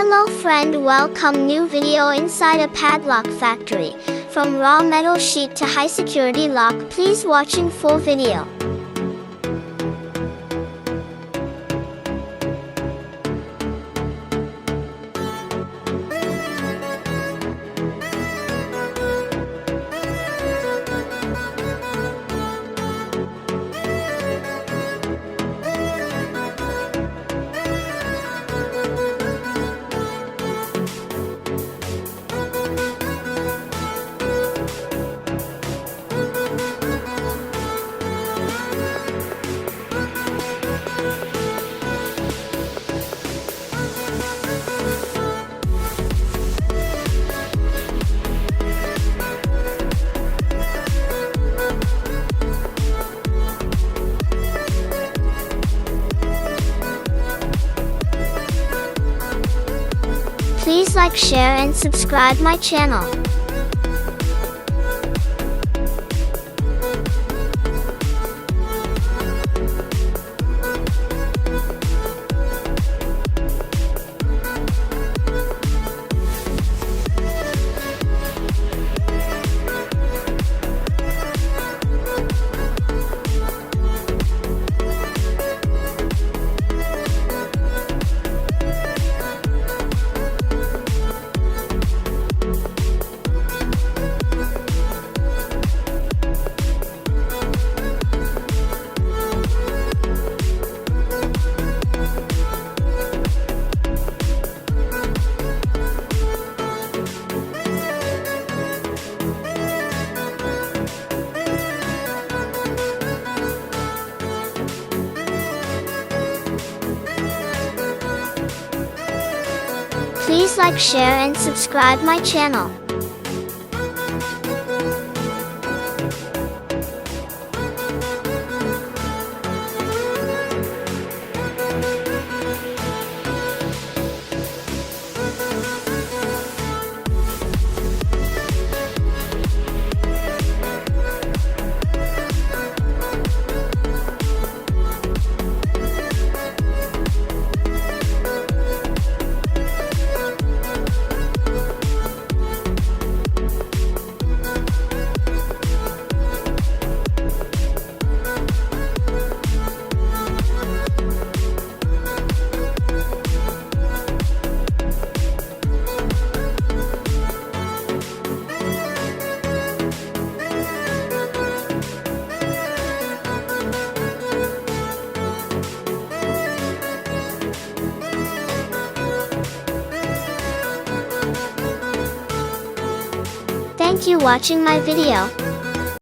Hello friend, welcome new video inside a padlock factory. From raw metal sheet to high security lock, please watching full video. Please like, share and subscribe my channel. Please like, share and subscribe my channel. Thank you watching my video.